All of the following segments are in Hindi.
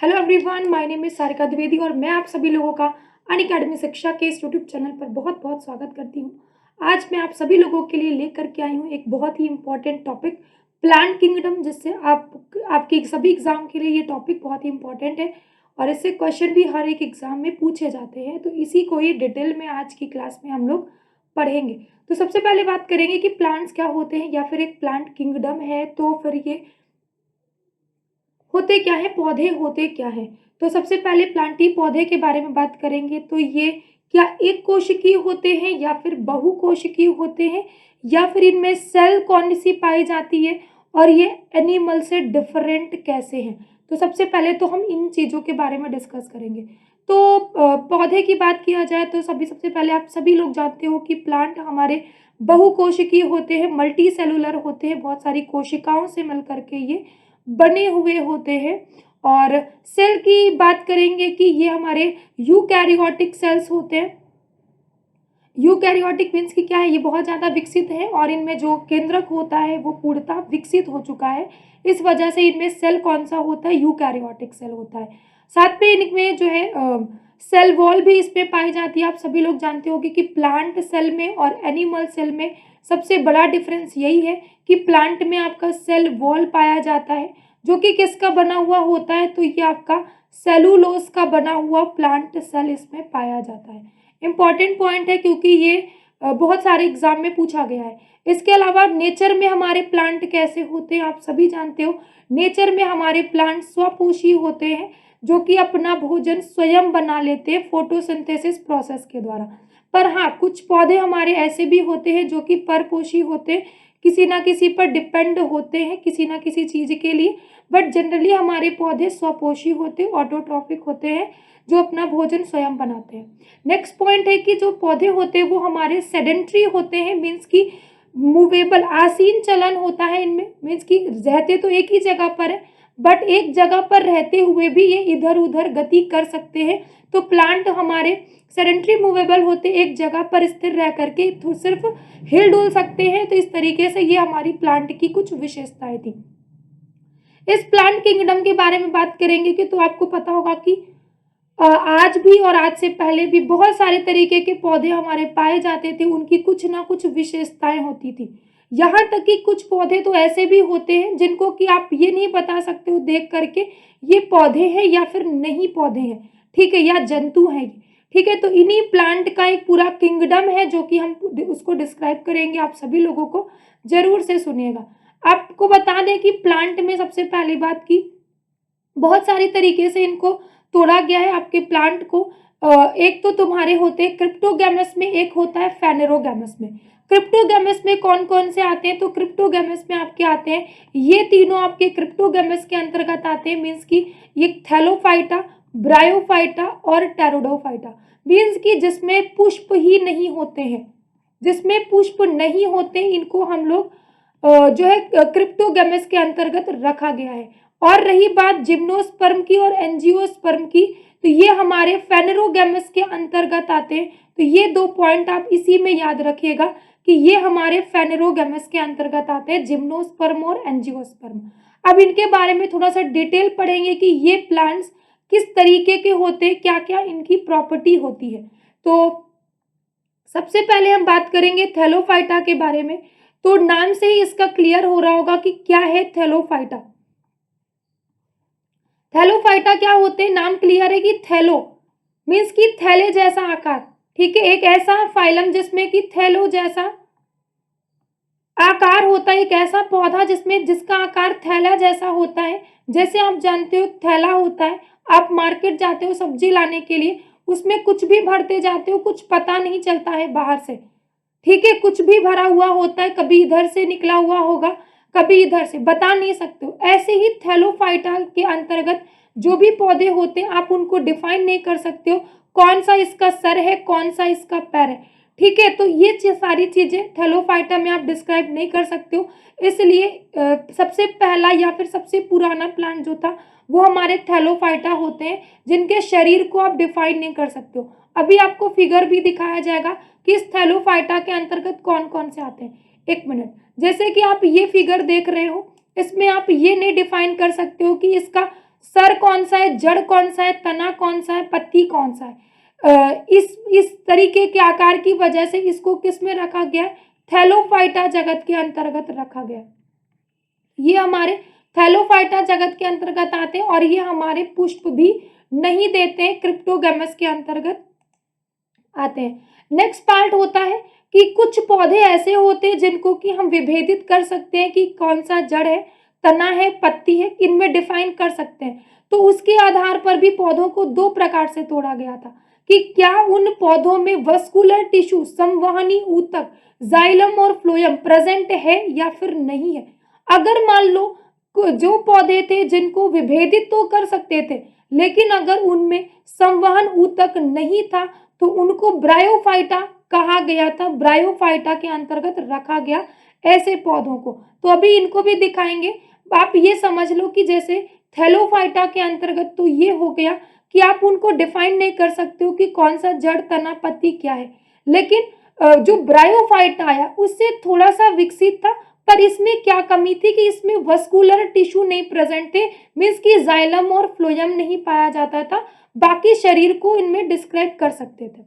Hello everyone, my name is Sarika Dwivedi और मैं आप सभी लोगों का अनअकैडमी शिक्षा के इस यूट्यूब चैनल पर बहुत बहुत स्वागत करती हूँ। आज मैं आप सभी लोगों के लिए लेकर के आई हूँ एक बहुत ही इम्पोर्टेंट टॉपिक, प्लांट किंगडम, जिससे आपके सभी एग्जाम के लिए ये टॉपिक बहुत ही इम्पोर्टेंट है और इससे क्वेश्चन भी हर एक एग्जाम में पूछे जाते हैं। तो इसी को ही डिटेल में आज की क्लास में हम लोग पढ़ेंगे। तो सबसे पहले बात करेंगे कि प्लांट्स क्या होते हैं या फिर एक प्लांट किंगडम है तो फिर ये होते क्या है, पौधे होते क्या है। तो सबसे पहले प्लांटी पौधे के बारे में बात करेंगे। तो ये क्या एक कोशिकीय होते हैं या फिर बहुकोशिकीय होते हैं या फिर इनमें सेल कौन सी पाई जाती है और ये एनिमल से डिफरेंट कैसे हैं। तो सबसे पहले तो हम इन चीज़ों के बारे में डिस्कस करेंगे। तो पौधे की बात किया जाए तो सबसे पहले आप सभी लोग जानते हो कि प्लांट हमारे बहुकोशिकीय होते हैं, मल्टी सेलुलर होते हैं, बहुत सारी कोशिकाओं से मिल करके ये बने हुए होते हैं। और सेल की बात करेंगे कि ये हमारे यूकैरियोटिक सेल्स होते हैं। यूकैरियोटिक मीन्स कि क्या है, ये बहुत ज़्यादा विकसित है और इनमें जो केंद्रक होता है वो पूर्णतः विकसित हो चुका है। इस वजह से इनमें सेल कौन सा होता है, यूकैरियोटिक सेल होता है। साथ में इनमें जो है सेल वॉल भी इसमें पाई जाती है। आप सभी लोग जानते होंगे कि प्लांट सेल में और एनिमल सेल में सबसे बड़ा डिफरेंस यही है कि प्लांट में आपका सेल वॉल पाया जाता है, जो कि किसका बना हुआ होता है, तो ये आपका सेलुलोज का बना हुआ प्लांट सेल इसमें पाया जाता है। इम्पॉर्टेंट पॉइंट है क्योंकि ये बहुत सारे एग्जाम में पूछा गया है। इसके अलावा नेचर में हमारे प्लांट कैसे होते हैं, आप सभी जानते हो। नेचर में हमारे प्लांट स्वपोषी होते हैं, जो कि अपना भोजन स्वयं बना लेते हैं फोटोसिंथेसिस प्रोसेस के द्वारा। पर हाँ, कुछ पौधे हमारे ऐसे भी होते हैं जो कि परपोषी होते हैं, किसी ना किसी पर डिपेंड होते हैं किसी ना किसी चीज़ के लिए। बट जनरली हमारे पौधे स्वपोषी होते हैं, ऑटोट्रॉफिक होते हैं, जो अपना भोजन स्वयं बनाते हैं। नेक्स्ट पॉइंट है कि जो पौधे होते हैं वो हमारे सेडेंट्री होते हैं, मीन्स की मूवेबल, आसीन चलन होता है इनमें। मीन्स की रहते तो एक ही जगह पर है, बट एक जगह पर रहते हुए भी ये इधर उधर गति कर सकते हैं। तो प्लांट हमारे सेडेंट्री मूवेबल होते, एक जगह पर स्थिर रह करके तो सिर्फ हिल डुल सकते हैं। तो इस तरीके से ये हमारी प्लांट की कुछ विशेषताएं थी। इस प्लांट किंगडम के बारे में बात करेंगे कि तो आपको पता होगा कि आज भी और आज से पहले भी बहुत सारे तरीके के पौधे हमारे पाए जाते थे, उनकी कुछ ना कुछ विशेषताएं होती थी। यहाँ तक कि कुछ पौधे तो ऐसे भी होते हैं जिनको कि आप ये नहीं बता सकते हो देख करके ये पौधे हैं या फिर नहीं पौधे हैं, ठीक है, या जंतु हैं, ठीक है। तो इन्हीं प्लांट का एक पूरा किंगडम है जो कि हम उसको डिस्क्राइब करेंगे, आप सभी लोगों को जरूर से सुनिएगा। आपको बता दें कि प्लांट में सबसे पहली बात की बहुत सारी तरीके से इनको तोड़ा गया है आपके प्लांट को। एक तो तुम्हारे होते हैं क्रिप्टोगैमस में, एक होता है फेनेरोगैमस में। क्रिप्टोगैमस में कौन कौन से आते हैं, तो क्रिप्टोगैमस में आपके आते हैं ये तीनों, आपके क्रिप्टोगैमस के अंतर्गत आते हैं। मीन्स की ये थैलोफाइटा, ब्रायोफाइटा और टेरोडोफाइटा। मीन्स की जिसमें पुष्प ही नहीं होते हैं, जिसमें पुष्प नहीं होते इनको हम लोग जो है क्रिप्टोगैमस के अंतर्गत रखा गया है। और रही बात जिम्नोस्पर्म की और एंजियोस्पर्म की, तो ये हमारे फेनेरोगैमस के अंतर्गत आते हैं। तो ये दो पॉइंट आप इसी में याद रखिएगा कि ये हमारे फेनेरोगैमस के अंतर्गत आते हैं, जिम्नोस्पर्म और एंजियोस्पर्म। अब इनके बारे में थोड़ा सा डिटेल पढ़ेंगे कि ये प्लांट्स किस तरीके के होते हैं, क्या क्या इनकी प्रॉपर्टी होती है। तो सबसे पहले हम बात करेंगे थैलोफाइटा के बारे में। तो नाम से ही इसका क्लियर हो रहा होगा कि क्या है थैलोफाइटा। थैलोफाइटा क्या होते हैं, नाम क्लियर है कि थैलो मीन्स कि थैले जैसा आकार, ठीक है, एक ऐसा फाइलम जिसमें कि थैलो जैसा आकार होता है, एक ऐसा पौधा जिसका आकार थैला जैसा होता है। जैसे आप जानते हो थैला होता है, आप मार्केट जाते हो सब्जी लाने के लिए, उसमें कुछ भी भरते जाते हो, कुछ पता नहीं चलता है बाहर से, ठीक है, कुछ भी भरा हुआ होता है, कभी इधर से निकला हुआ होगा, कभी इधर से, बता नहीं सकते हो। ऐसे ही थैलोफाइटा के अंतर्गत जो भी पौधे होते हैं आप उनको डिफाइन नहीं कर सकते हो, कौन सा इसका सर है, कौन सा इसका पैर है, ठीक है। तो ये सारी चीजें थैलोफाइटा में आप डिस्क्राइब नहीं कर सकते हो। इसलिए सबसे पहला या फिर सबसे पुराना प्लांट जो था वो हमारे थैलोफाइटा होते हैं, जिनके शरीर को आप डिफाइन नहीं कर सकते हो। अभी आपको फिगर भी दिखाया जाएगा कि इस थैलोफाइटा के अंतर्गत कौन कौन से आते हैं। एक मिनट, जैसे कि आप ये फिगर देख रहे हो, इसमें आप ये नहीं डिफाइन कर सकते हो कि इसका सर कौन सा है, जड़ कौन सा है, तना कौन सा है, पत्ती कौन सा है। इस तरीके के आकार की वजह से इसको किस में रखा गया है, थैलोफाइटा जगत के अंतर्गत रखा गया है। ये हमारे थैलोफाइटा जगत के अंतर्गत आते हैं और ये हमारे पुष्प भी नहीं देते हैं, क्रिप्टोगैमस के अंतर्गत आते हैं। नेक्स्ट पार्ट होता है कि कुछ पौधे ऐसे होते हैं जिनको कि हम विभेदित कर सकते हैं कि कौन सा जड़ है, तना है, पत्ती है, इनमें डिफाइन कर सकते हैं। तो उसके आधार पर भी पौधों को दो प्रकार से तोड़ा गया था कि क्या उन पौधों में वस्कुलर टिश्यू, संवहनी ऊतक, जाइलम और फ्लोएम प्रेजेंट है या फिर नहीं है। अगर मान लो जो पौधे थे जिनको विभेदित तो कर सकते थे, लेकिन अगर उनमें संवहन ऊतक नहीं था तो उनको ब्रायोफाइटा कहा गया था, ब्रायोफाइटा के अंतर्गत रखा गया ऐसे पौधों को। तो अभी इनको भी दिखाएंगे। आप ये समझ लो कि जैसे थैलोफाइटा के अंतर्गत तो ये हो गया कि आप उनको डिफाइन नहीं कर सकते हो कि कौन सा जड़, तना, पत्ती क्या है, लेकिन जो ब्रायोफाइटा आया उससे थोड़ा सा विकसित था, पर इसमें क्या कमी थी कि इसमें वस्कुलर टिश्यू नहीं प्रेजेंट थे, मीन्स कि जाइलम और फ्लोएम नहीं पाया जाता था, बाकी शरीर को इनमें डिस्क्राइब कर सकते थे।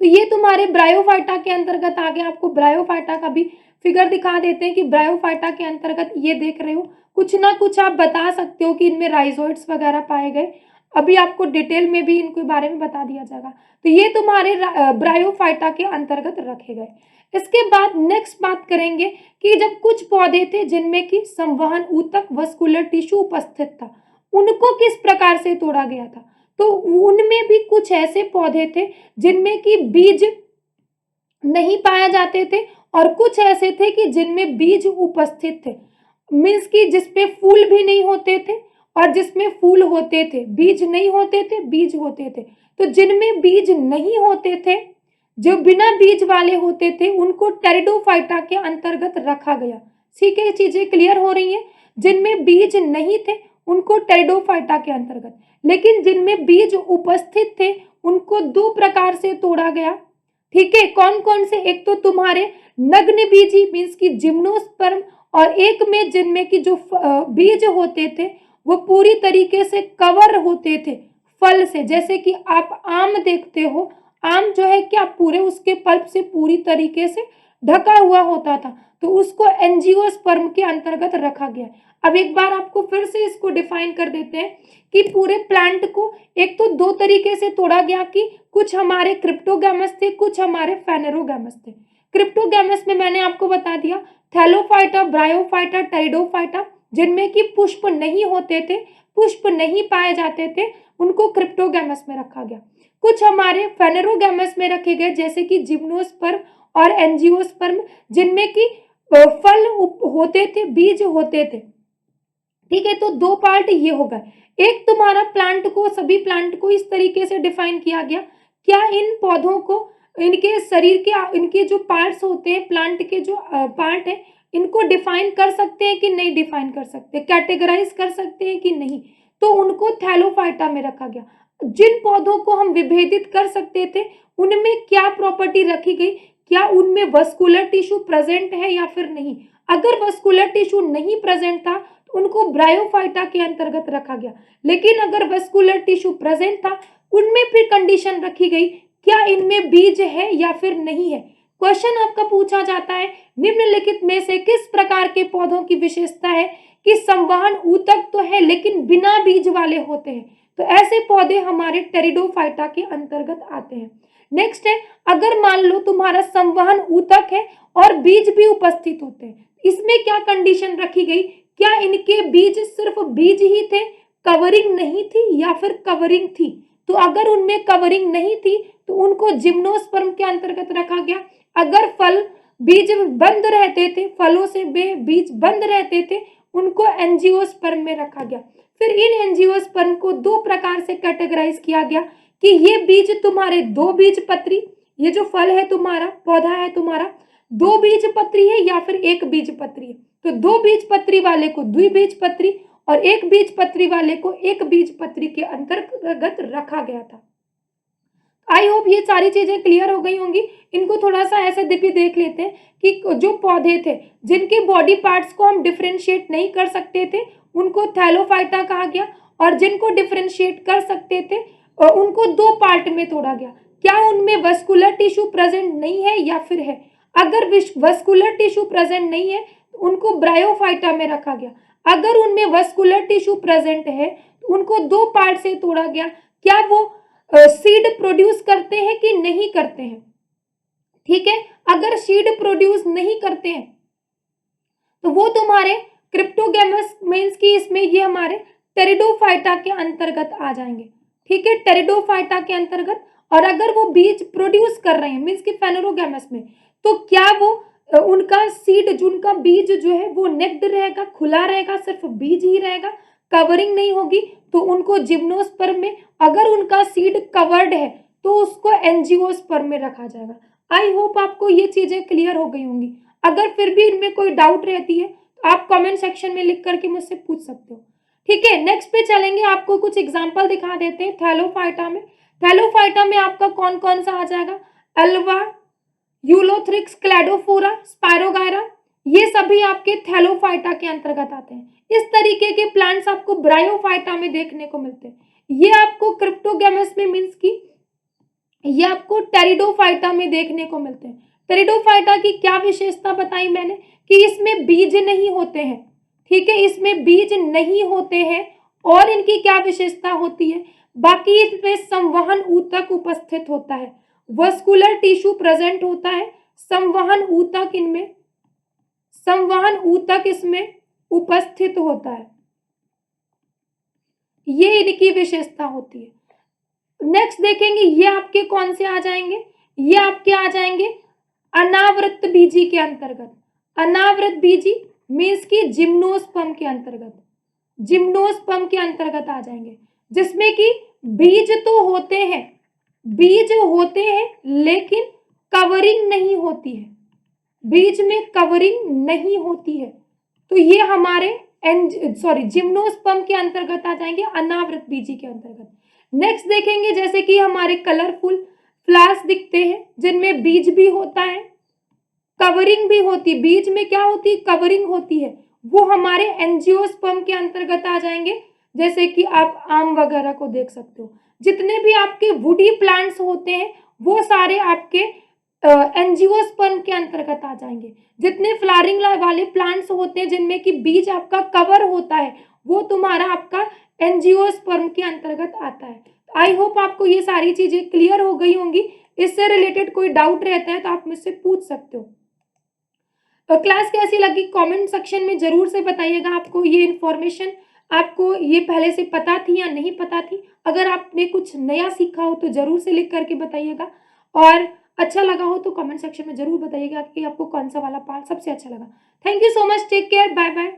तो ये तुम्हारे ब्रायोफाइटा के अंतर्गत आ गया। आपको ब्रायोफाइटा का भी फिगर दिखा देते हैं कि ब्रायोफाइटा के अंतर्गत ये देख रहे हो, कुछ ना कुछ आप बता सकते हो कि इनमें राइजोइड्स वगैरह पाए गए। अभी आपको डिटेल में भी इनके बारे में बता दिया जाएगा। तो ये तुम्हारे ब्रायोफाइटा के अंतर्गत रखे गए। इसके बाद नेक्स्ट बात करेंगे कि जब कुछ पौधे थे जिनमें कि संवहन ऊतक, वस्कुलर टिश्यू उपस्थित था, उनको किस प्रकार से तोड़ा गया था। तो उनमें भी कुछ ऐसे पौधे थे जिनमें कि बीज नहीं पाए जाते थे और कुछ ऐसे थे कि जिनमें बीज उपस्थित थे, मीन्स कि जिसपे फूल भी नहीं होते थे और जिसमें फूल होते थे, बीज नहीं होते थे, बीज होते थे। तो जिनमें बीज नहीं होते थे, जो बिना बीज वाले होते थे, उनको टेरिडोफाइटा के अंतर्गत रखा गया। ठीक है, चीजें क्लियर हो रही हैं। जिनमें बीज नहीं थे उनको टेरिडोफाइटा के अंतर्गत, लेकिन जिनमें बीज उपस्थित थे उनको दो प्रकार से तोड़ा गया। ठीक है, कौन कौन से, एक तो तुम्हारे नग्न बीजी मीन्स की जिम्नोस्पर्म, और एक में जिनमें की जो बीज होते थे वो पूरी तरीके से कवर होते थे फल से। जैसे कि आप आम देखते हो, आम जो है क्या पूरे उसके पल्प से पूरी तरीके से ढका हुआ होता था, तो उसको एंजियोस्पर्म के अंतर्गत रखा गया। अब एक बार आपको फिर से इसको डिफाइन कर देते हैं कि पूरे प्लांट को एक तो दो तरीके से तोड़ा गया कि कुछ हमारे क्रिप्टोगैमस थे, कुछ हमारे फेनेरोगैमस थे। क्रिप्टोगैमस में मैंने आपको बता दिया थैलोफाइटा, ब्रायोफाइटा, टेरिडोफाइटा, जिनमें कि पुष्प नहीं होते थे, पुष्प नहीं पाए जाते थे, उनको क्रिप्टोगैमस में रखा गया। कुछ हमारे फेनेरोगैमस में रखे गए जैसे कि जिम्नोस्पर्म और एंजियोस्पर्म, जिनमें कि फल होते थे, बीज होते थे। ठीक है, तो दो पार्ट ये हो गए। एक तुम्हारा प्लांट को, सभी प्लांट को इस तरीके से डिफाइन किया गया। क्या इन पौधों को इनके शरीर के, इनके जो पार्ट्स होते हैं, प्लांट के जो पार्ट है, इनको डिफाइन कर सकते हैं कि नहीं डिफाइन कर सकते, कैटेगराइज कर सकते हैं कि नहीं, तो उनको थैलोफाइटा में रखा गया। जिन पौधों को हम विभेदित कर सकते थे उनमें क्या प्रॉपर्टी रखी गई, क्या उनमें वस्कुलर टिश्यू प्रेजेंट है या फिर नहीं। अगर वस्कुलर टिश्यू नहीं प्रेजेंट था तो उनको ब्रायोफाइटा के अंतर्गत रखा गया, लेकिन अगर वस्कुलर टिश्यू प्रेजेंट था उनमें फिर कंडीशन रखी गई क्या इनमें बीज है या फिर नहीं है। क्वेश्चन आपका पूछा जाता है निम्नलिखित में से किस प्रकार के पौधों की विशेषता है कि संवहन ऊतक तो है लेकिन बिना बीज वाले होते हैं। तो ऐसे पौधे हमारे टेरिडोफाइटा के अंतर्गत आते हैं। नेक्स्ट है, अगर मान लो तुम्हारा संवहन ऊतक है और बीज भी उपस्थित होते हैं, इसमें क्या कंडीशन रखी गई, क्या इनके बीज सिर्फ बीज ही थे, कवरिंग नहीं थी या फिर कवरिंग थी। तो अगर उनमें कवरिंग नहीं थी तो उनको जिम्नोस्पर्म के अंतर्गत रखा गया। अगर फल बीज बंद रहते थे, फलों से बीज बंद रहते थे, उनको एंजियोस्पर्म में रखा गया। फिर इन एंजियोस्पर्म को दो प्रकार से कैटेगराइज किया गया कि ये बीज तुम्हारे दो बीज पत्री, ये जो फल है तुम्हारा, पौधा है तुम्हारा, दो बीज पत्री है या फिर एक बीज पत्री है। तो दो बीज पत्री वाले को द्विबीज पत्री और एक बीज पत्री वाले को एक बीज पत्री के अंतर्गत रखा गया था। आई होप ये सारी चीजें क्लियर हो गई होंगी। इनको थोड़ा सा ऐसे भी देख लेते हैं कि जो पौधे थे जिनके बॉडी पार्ट्स को हम डिफरेंशिएट नहीं कर सकते थे उनको थैलोफाइटा कहा गया, और जिनको डिफरेंशिएट कर सकते थे उनको दो पार्ट में तोड़ा गया। क्या उनमें वस्कुलर टिश्यू प्रेजेंट नहीं है या फिर है? अगर वस्कुलर टिश्यू प्रेजेंट नहीं है तो उनको ब्रायोफाइटा में रखा गया। अगर उनमें वस्कुलर टिश्यू प्रेजेंट है तो उनको दो पार्ट से तोड़ा गया। क्या वो सीड प्रोड्यूस करते हैं कि नहीं करते हैं? ठीक है, अगर सीड प्रोड्यूस नहीं करते हैं तो वो तुम्हारे क्रिप्टोगैमस मीन्स की इसमें ये हमारे टेरिडोफाइटा के अंतर्गत आ जाएंगे। ठीक है, टेरिडोफाइटा के अंतर्गत। और अगर वो बीज प्रोड्यूस कर रहे हैं मीन्स की फेनोरोगैमस में, तो क्या वो उनका सीड जो उनका बीज जो है वो नेक्ड रहेगा, खुला रहेगा, सिर्फ बीज ही रहेगा, कवरिंग नहीं होगी, तो उनको जिम्नोस्पर्म में। अगर उनका सीड कवर्ड है तो उसको एंजियोस्पर्म में रखा जाएगा। आई होप आपको ये चीजें क्लियर हो गई होंगी। अगर फिर भी इनमें कोई डाउट रहती है तो आप कमेंट सेक्शन में लिख करके मुझसे पूछ सकते हो। ठीक है, नेक्स्ट पे चलेंगे, आपको कुछ एग्जांपल दिखा देते हैं थैलोफाइटा में। थैलोफाइटा में आपका कौन कौन सा आ जाएगा? अल्वा, यूलोथ्रिक्स, क्लैडोफोरा, स्पायरोगायरा, ये सभी आपके थैलोफाइटा के अंतर्गत आते हैं। इस तरीके के प्लांट्स आपको ब्रायोफाइटा में देखने को मिलते हैं। ये आपको क्रिप्टोगैमस में मीन्स की ये आपको टेरिडोफाइटा में देखने को मिलते हैं। टेरिडोफाइटा की क्या विशेषता बताई मैंने कि इसमें बीज नहीं होते हैं। ठीक है, इसमें बीज नहीं होते हैं। और इनकी क्या विशेषता होती है? बाकी इसमें संवहन ऊतक उपस्थित होता है, वस्कुलर टिश्यू प्रेजेंट होता है, संवहन ऊतक इसमें उपस्थित होता है। ये इनकी विशेषता होती है। नेक्स्ट देखेंगे, ये आपके कौन से आ जाएंगे? ये आपके आ जाएंगे अनावृत बीजी के अंतर्गत। अनावृत बीजी मीन्स की जिम्नोस्पर्म के अंतर्गत, जिम्नोस्पर्म के अंतर्गत आ जाएंगे, जिसमें कि बीज तो होते हैं, बीज होते हैं लेकिन कवरिंग नहीं होती है, बीज में कवरिंग नहीं होती है। तो ये हमारे जिम्नोस्पर्म के अंतर्गत आ जाएंगे, अनावृत बीजी के अंतर्गत। नेक्स्ट देखेंगे, जैसे कि हमारे कलरफुल फ्लावर्स दिखते हैं जिनमें बीज भी होता है, कवरिंग भी होती, बीज में क्या होती? कवरिंग होती है, वो हमारे एंजियोस्पर्म के अंतर्गत आ जाएंगे। जैसे कि आप आम वगैरह को देख सकते हो। जितने भी आपके वुडी प्लांट्स होते हैं वो सारे आपके एंजियोस्पर्म के अंतर्गत आ जाएंगे। जितने फ्लावरिंग वाले प्लांट्स होते हैं जिनमें कि बीज आपका कवर होता है वो तुम्हारा आपका एंजियोस्पर्म के अंतर्गत आता है। आई होप आपको ये सारी चीजें क्लियर हो गई होंगी। इससे रिलेटेड कोई डाउट रहता है तो आप मुझसे पूछ सकते हो। तो क्लास कैसी लगी कमेंट सेक्शन में जरूर से बताइएगा। आपको ये इन्फॉर्मेशन आपको ये पहले से पता थी या नहीं पता थी? अगर आपने कुछ नया सीखा हो तो जरूर से लिख करके बताइएगा। और अच्छा लगा हो तो कमेंट सेक्शन में जरूर बताइएगा कि आपको कौन सा वाला पार्ट सबसे अच्छा लगा। Thank you so much, take care, bye bye.